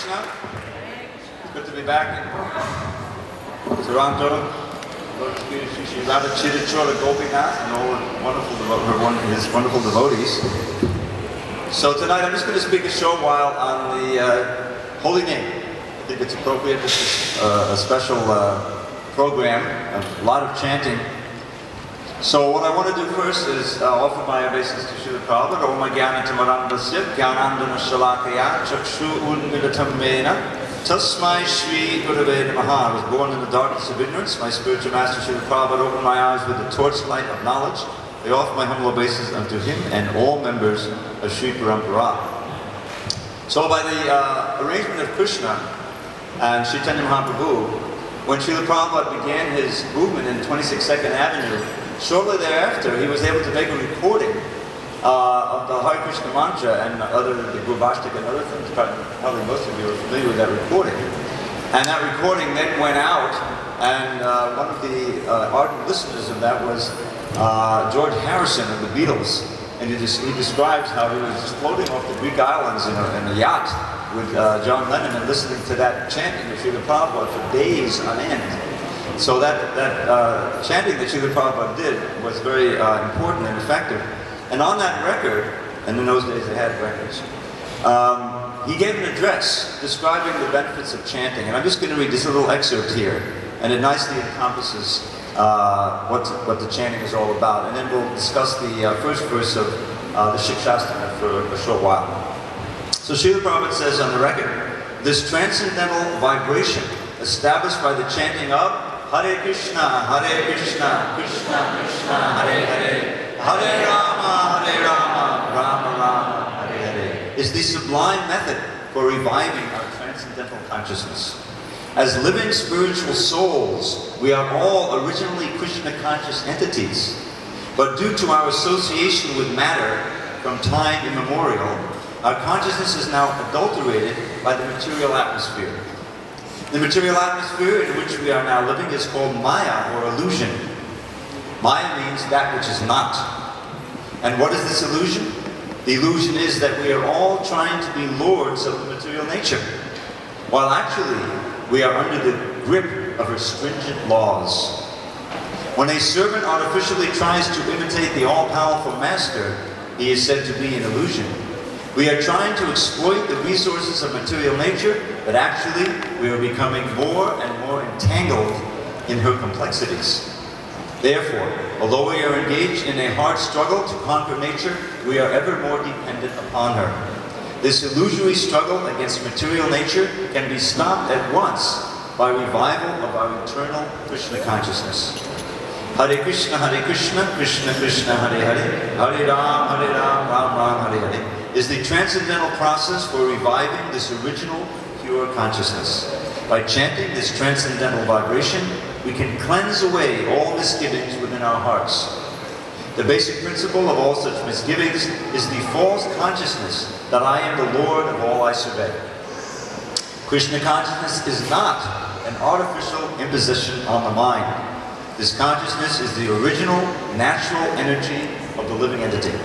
Krishna. It's good to be back in Toronto. Lord Shri Radha Chitachora Gopinath and all his wonderful devotees. So tonight I'm just going to speak a short while on the holy name. I think it's appropriate. This is a special program, a lot of chanting. So what I want to do first is offer my obeisance to Srila Prabhupada. Om Jnana Timarandasya Jnanandana Shalakaya Chakshu Unmilitam Mena Tasmai Shri Gurave Namaha. I was born in the darkness of ignorance. My spiritual master Srila Prabhupada opened my eyes with the torchlight of knowledge. I offer my humble obeisance unto him and all members of Sri Parampara. So by the arrangement of Krishna and Chaitanya Mahaprabhu, when Srila Prabhupada began his movement in 26 2nd Avenue, shortly thereafter he was able to make a recording of the Hare Krishna mantra and the Gurvashtak and other things. Probably most of you are familiar with that recording. And that recording then went out, and one of the ardent listeners of that was George Harrison of the Beatles. And he describes how he was just floating off the Greek islands in a yacht with John Lennon and listening to that chanting of Srila Prabhupada for days on end. So that chanting that Srila Prabhupada did was very important and effective. And on that record, and in those days they had records, he gave an address describing the benefits of chanting. And I'm just going to read this little excerpt here, and it nicely encompasses what the chanting is all about. And then we'll discuss the first verse of the Shikshastra for a short while. So Srila Prabhupada says on the record, this transcendental vibration established by the chanting of Hare Krishna, Krishna Krishna, Hare Hare, Hare Rama, Rama Rama, Hare Hare, is the sublime method for reviving our transcendental consciousness. As living spiritual souls, we are all originally Krishna conscious entities, but due to our association with matter from time immemorial, our consciousness is now adulterated by the material atmosphere. The material atmosphere in which we are now living is called Maya, or illusion. Maya means that which is not. And what is this illusion? The illusion is that we are all trying to be lords of the material nature, while actually we are under the grip of stringent laws. When a servant artificially tries to imitate the all-powerful master, he is said to be an illusion. We are trying to exploit the resources of material nature, but actually we are becoming more and more entangled in her complexities. Therefore, although we are engaged in a hard struggle to conquer nature, we are ever more dependent upon her. This illusory struggle against material nature can be stopped at once by revival of our eternal Krishna consciousness. Hare Krishna, Krishna Krishna, Hare Hare, Hare Ram, Ram Ram, Hare Hare, is the transcendental process for reviving this original pure consciousness. By chanting this transcendental vibration, we can cleanse away all misgivings within our hearts. The basic principle of all such misgivings is the false consciousness that I am the Lord of all I survey. Krishna consciousness is not an artificial imposition on the mind. This consciousness is the original, natural energy of the living entity.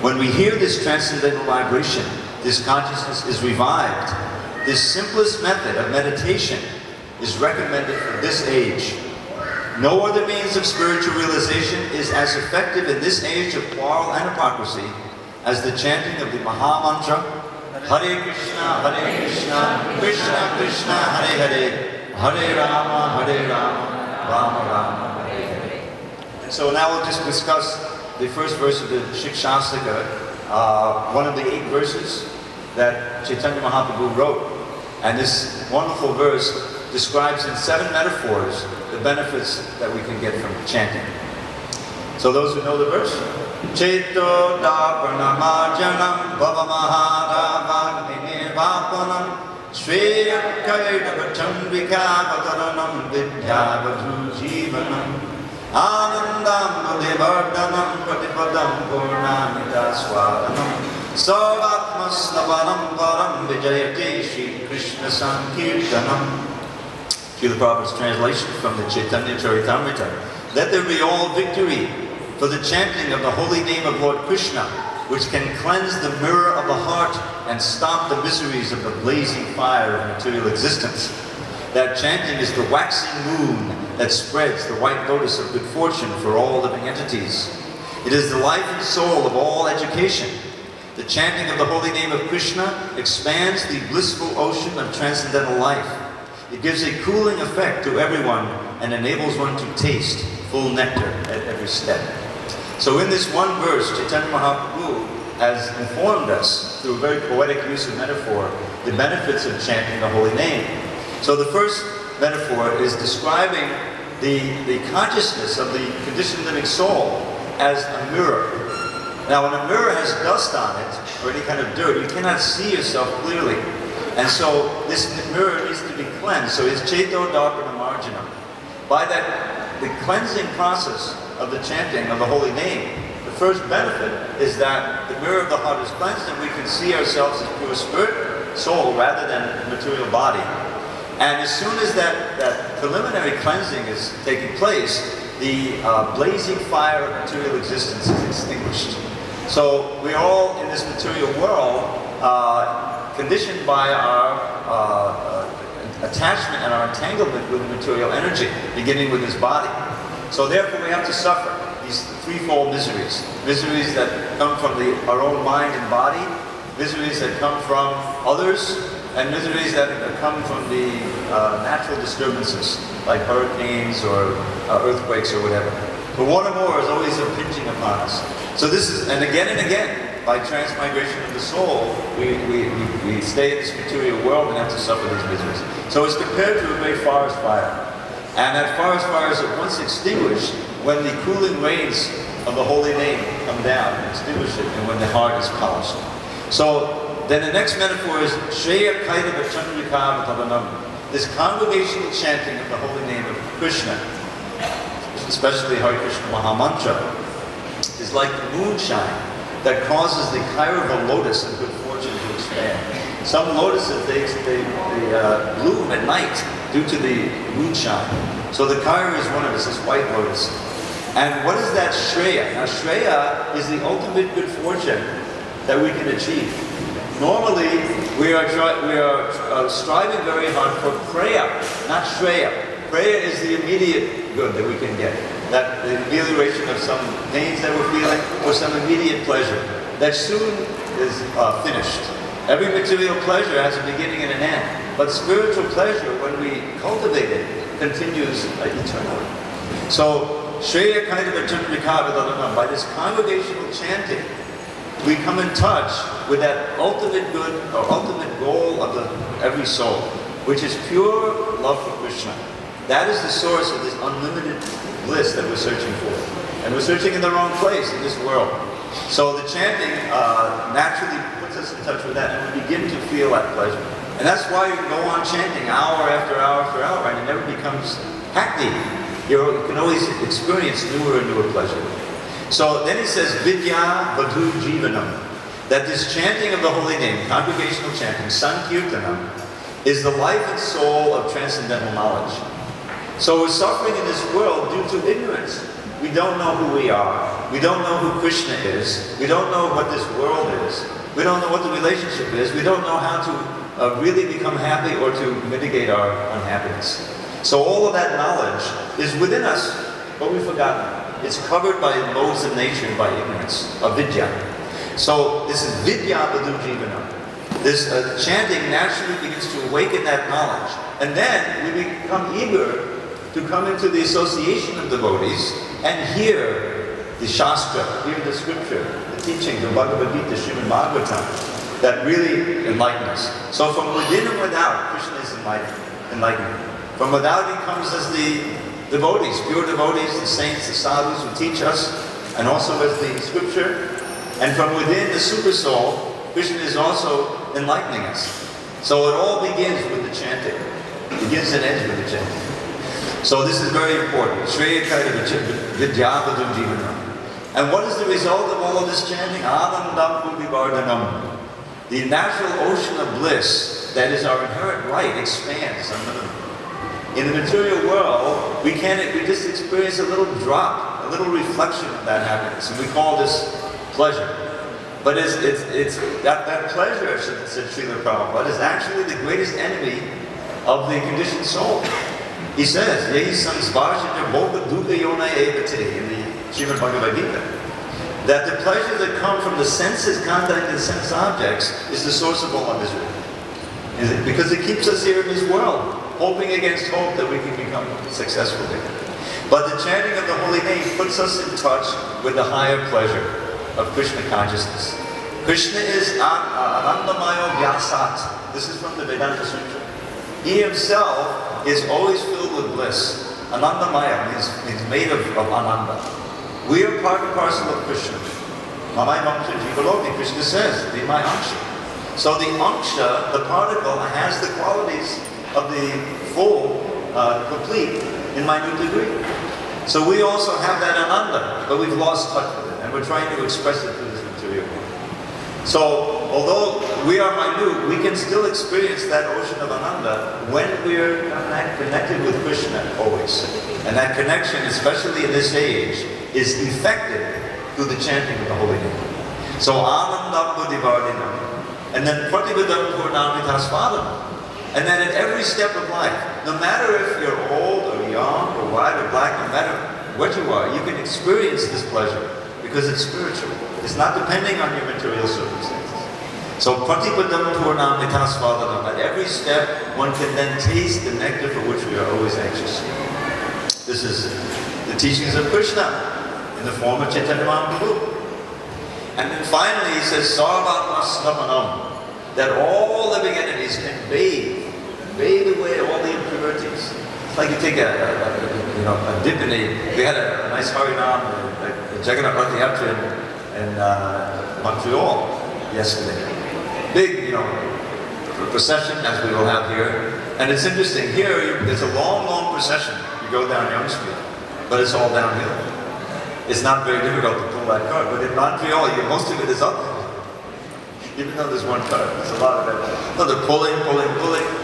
When we hear this transcendental vibration, this consciousness is revived. This simplest method of meditation is recommended for this age. No other means of spiritual realization is as effective in this age of quarrel and hypocrisy as the chanting of the Maha Mantra, Hare Krishna, Krishna Krishna, Hare Hare, Hare Rama, Rama Rama, Hare Hare. And so now we'll just discuss the first verse of the Shikshastra, one of the 8 verses that Chaitanya Mahaprabhu wrote. And this wonderful verse describes in 7 metaphors the benefits that we can get from chanting. So those who know the verse, Cheto Daparnamajanam Bhavamahadavagni Vapanam Shreya Kaidavachandvika Vataranam Vidyavadhu Jivanam Anandam Devardhanam Pratipadam Purnamita Swadanam Sarvatmasnavanam Varam Vijayate Shri Krishna Sankirtanam. Srila Prabhupada's translation from the Chaitanya Charitamrita. Let there be all victory for the chanting of the holy name of Lord Krishna, which can cleanse the mirror of the heart and stop the miseries of the blazing fire of material existence. That chanting is the waxing moon that spreads the white lotus of good fortune for all living entities. It is the life and soul of all education. The chanting of the holy name of Krishna expands the blissful ocean of transcendental life. It gives a cooling effect to everyone and enables one to taste full nectar at every step. So in this one verse, Chaitanya Mahaprabhu has informed us, through a very poetic use of metaphor, the benefits of chanting the holy name. So the first metaphor is describing the consciousness of the conditioned living soul as a mirror. Now when a mirror has dust on it, or any kind of dirt, you cannot see yourself clearly. And so this mirror needs to be cleansed. So it's Cheto Darpana Marjanam. By the cleansing process of the chanting of the holy name, the first benefit is that the mirror of the heart is cleansed and we can see ourselves as pure spirit, soul, rather than material body. And as soon as that preliminary cleansing is taking place, the blazing fire of material existence is extinguished. So we're all in this material world conditioned by our attachment and our entanglement with material energy, beginning with this body. So therefore we have to suffer these threefold miseries. Miseries that come from our own mind and body, miseries that come from others, and miseries that come from the natural disturbances, like hurricanes or earthquakes or whatever. But one or more is always impinging upon us. So this is, and again, by transmigration of the soul, we stay in this material world and have to suffer these miseries. So it's compared to a great forest fire. And that forest fire is at once extinguished when the cooling rays of the holy name come down and extinguish it, and when the heart is polished. So then the next metaphor is Shreya Kaitava Chandrika Vatavanam. This congregational chanting of the holy name of Krishna, especially Hare Krishna Mahamantra, is like the moonshine that causes the Kairava lotus of good fortune to expand. Some lotuses, they bloom at night due to the moonshine. So the Kairava is one of us, this white lotus. And what is that Shreya? Now Shreya is the ultimate good fortune that we can achieve. Normally, we are striving very hard for Preya, not Shreya. Preya is the immediate good that we can get. That the amelioration of some pains that we're feeling, or some immediate pleasure that soon is finished. Every material pleasure has a beginning and an end, but spiritual pleasure, when we cultivate it, continues eternally. So, Shreya Kaitava Chandrika, by this congregational chanting, we come in touch with that ultimate good, or ultimate goal of every soul, which is pure love for Krishna. That is the source of this unlimited bliss that we're searching for. And we're searching in the wrong place in this world. So the chanting naturally puts us in touch with that, and we begin to feel that pleasure. And that's why you can go on chanting hour after hour after hour, and it never becomes hackneyed. You can always experience newer and newer pleasure. So then he says, Vidya Vadhu Jivanam, that this chanting of the holy name, congregational chanting, Sankirtanam, is the life and soul of transcendental knowledge. So we're suffering in this world due to ignorance. We don't know who we are. We don't know who Krishna is. We don't know what this world is. We don't know what the relationship is. We don't know how to really become happy or to mitigate our unhappiness. So all of that knowledge is within us, but we've forgotten. It's covered by laws of nature and by ignorance, of vidya. So this is vidya vadhu jivanam. This chanting naturally begins to awaken that knowledge. And then we become eager to come into the association of devotees and hear the Shastra, hear the scripture, the teachings of Bhagavad Gita, Srimad Bhagavatam, that really enlighten us. So from within and without, Krishna is enlightenment. From without he comes as the devotees, pure devotees, the saints, the sadhus who teach us, and also as the scripture. And from within the super soul, Krishna is also enlightening us. So it all begins with the chanting. It begins and ends with the chanting. So this is very important. Shreya Kaitava Vidya Vadhu Jivanam. And what is the result of all of this chanting? Anandam Vivardhanam. The natural ocean of bliss that is our inherent right expands unlimited. In the material world, we just experience a little drop, a little reflection of that happiness, and we call this pleasure. But that pleasure, said Srila Prabhupada, is actually the greatest enemy of the conditioned soul. He says, Yehi samsvarshita bhoga dukkha yona evate, in the Srimad Bhagavad Gita, that the pleasures that come from the senses, contact and sense objects, is the source of all our misery. Because it keeps us here in this world, hoping against hope that we can become successful there. But the chanting of the holy name puts us in touch with the higher pleasure of Krishna consciousness. Krishna is Anandamayo Vyasat. This is from the Vedanta Sutra. He himself is always filled with bliss. Anandamaya means made of Ananda. We are part and parcel of Krishna. Mamai Mamsha Jivaloki, Krishna says, be my Amsha. So the Amsha, the particle, has the qualities of the full, complete, in minute degree. So we also have that Ananda, but we've lost touch with it. And we're trying to express it through this material world. So, although we are minute, we can still experience that ocean of Ananda when we're connected with Krishna always. And that connection, especially in this age, is effected through the chanting of the holy name. So, Anandam Buddhivardinam. And then Pratibhadam Purnamitasvadam. And then at every step of life, no matter if you're old or young or white or black, no matter what you are, you can experience this pleasure. Because it's spiritual. It's not depending on your material circumstances. So, Pratipadam Purnamitasvadanam. At every step, one can then taste the nectar for which we are always anxious. This is the teachings of Krishna in the form of Chaitanya Mahaprabhu. And then finally, he says, Sarvatmasnamanam, that all living entities can bathe away all the impurities. It's like you take a dip in we had a nice Harinam, Jagannath Rath Yatra in Montreal yesterday. Big, procession as we will have here. And it's interesting, here there's a long procession. You go down Yonge Street, but it's all downhill. It's not very difficult to pull that cart, but in Montreal, most of it is uphill. Even though there's one cart, there's a lot of it. So they're pulling,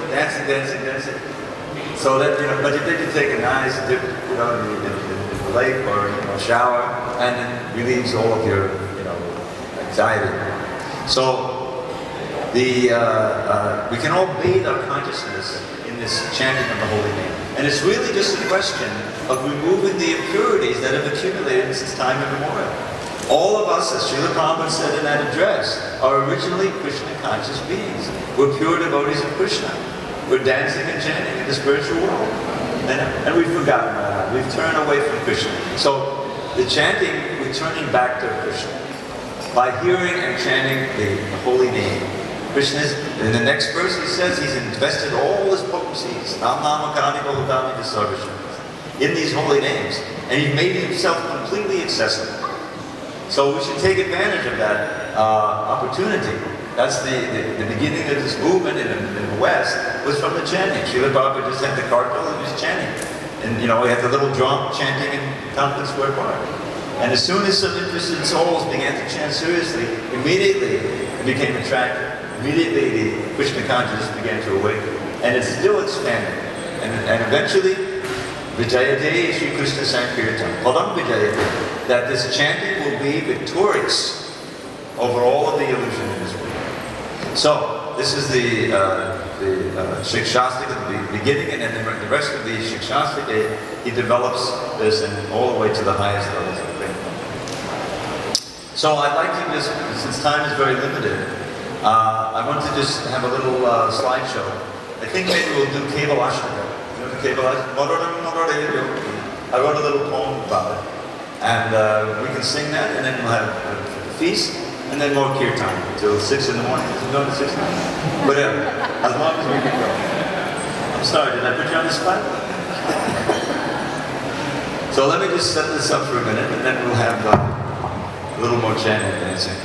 dancing. So that, but then you take a nice dip, in the lake or shower, and it relieves all of your, anxiety. So we can all bathe our consciousness in this chanting of the holy name, and it's really just a question of removing the impurities that have accumulated since time immemorial. All of us, as Srila Prabhupada said in that address, are originally Krishna conscious beings. We're pure devotees of Krishna. We're dancing and chanting in the spiritual world. And we've forgotten that. We've turned away from Krishna. So the chanting, we're turning back to Krishna. By hearing and chanting the holy name. Krishna is, in the next verse he says he's invested all his potencies in these holy names. And he's made himself completely accessible. So we should take advantage of that opportunity. That's the beginning of this movement in the West, was from the chanting. Srila Prabhupada just had the cartwheel and he was chanting. And we had the little drum chanting in Tompkins Square Park. And as soon as some interested souls began to chant seriously, immediately it became attractive. Immediately the Krishna consciousness began to awaken. And it's still expanding. And eventually, Vijayate Shri Krishna Sankirtan, Padam Vijayate, that this chanting will be victorious over all of the illusion in this world. So, this is the Shikshastika at the beginning, and then the rest of the Shikshastika, he develops this and all the way to the highest levels of faith. So I'd like to just, since time is very limited, I want to just have a little slideshow. I think maybe we'll do Kevalashtika. You know the Kevalashtika? I wrote a little poem about it. And we can sing that, and then we'll have a feast. And then more kirtan until 6 in the morning. Is it going to 6 now? Whatever. As long as we can go. I'm sorry, did I put you on the spot? So let me just set this up for a minute, and then we'll have a little more chanting and dancing.